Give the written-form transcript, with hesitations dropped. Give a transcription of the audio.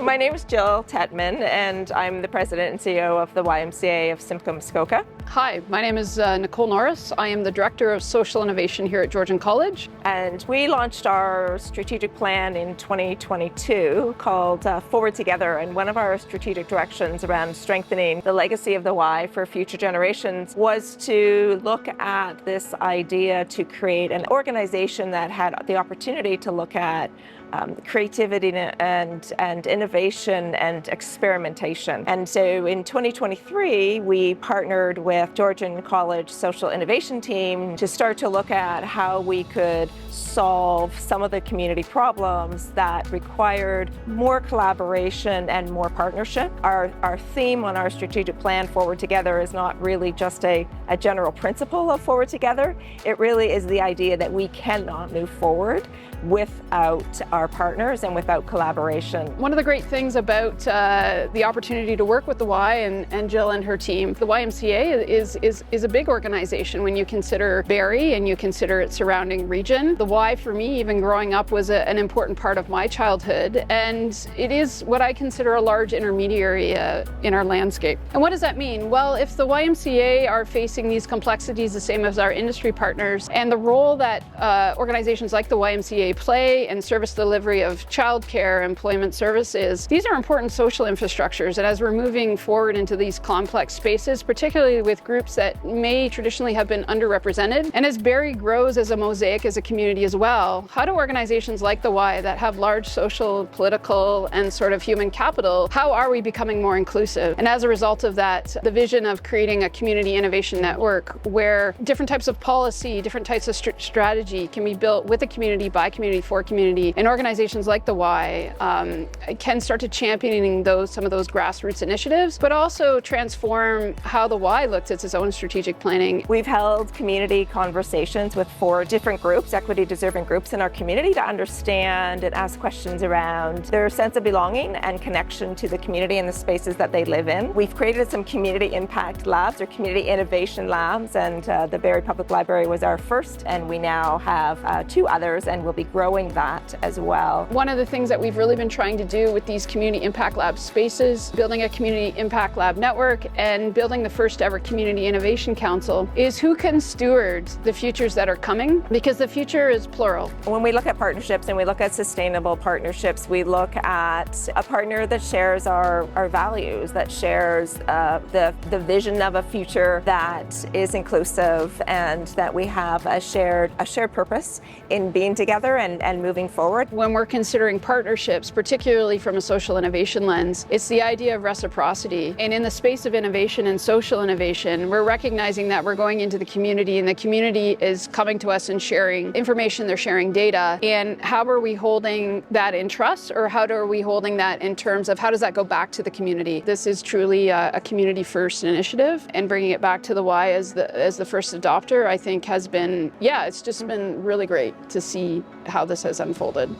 My name is Jill Tetman, and I'm the president and CEO of the YMCA of Simcoe, Muskoka. Hi, my name is Nicole Norris. I am the Director of Social Innovation here at Georgian College. And we launched our strategic plan in 2022 called Forward Together. And one of our strategic directions around strengthening the legacy of the Y for future generations was to look at this idea to create an organization that had the opportunity to look at creativity and innovation and experimentation. And so in 2023, we partnered with Georgian College Social Innovation Team to start to look at how we could solve some of the community problems that required more collaboration and more partnership. Our theme on our strategic plan, Forward Together, is not really just a general principle of Forward Together. It really is the idea that we cannot move forward without our partners and without collaboration. One of the great things about the opportunity to work with the Y and Jill and her team, the YMCA is a big organization when you consider Barrie and you consider its surrounding region. The Y for me, even growing up, was an important part of my childhood, and it is what I consider a large intermediary in our landscape. And what does that mean? Well, if the YMCA are facing these complexities the same as our industry partners, and the role that organizations like the YMCA play in service delivery of childcare, employment services, these are important social infrastructures. And as we're moving forward into these complex spaces, particularly with groups that may traditionally have been underrepresented, and as Barrie grows as a mosaic, as a community as well, how do organizations like the Y that have large social, political, and sort of human capital, how are we becoming more inclusive? And as a result of that, the vision of creating a community innovation network where different types of policy, different types of strategy can be built with a community, by community, for community, and organizations like the Y can start to championing some of those grassroots initiatives, but also transform how the Y looks at its own strategic planning. We've held community conversations with 4 different groups, equity-deserving groups in our community, to understand and ask questions around their sense of belonging and connection to the community and the spaces that they live in. We've created some community impact labs or community innovation labs, and the Barrie Public Library was our first, and we now have 2 others, and we'll be growing that as well. One of the things that we've really been trying to do with these community impact lab spaces, building a community impact lab network and building the first ever community innovation council, is who can steward the futures that are coming, because the future is plural. When we look at partnerships and we look at sustainable partnerships, we look at a partner that shares our values, that shares the vision of a future that is inclusive, and that we have a shared purpose in being together and moving forward. When we're considering partnerships, particularly from a social innovation lens, it's the idea of reciprocity. And in the space of innovation and social innovation, we're recognizing that we're going into the community, and the community is coming to us and sharing information, they're sharing data. And how are we holding that in trust, or how are we holding that in terms of how does that go back to the community? This is truly a community first initiative, and bringing it back to the Y as the first adopter, I think has been, it's just been really great to see how this has unfolded.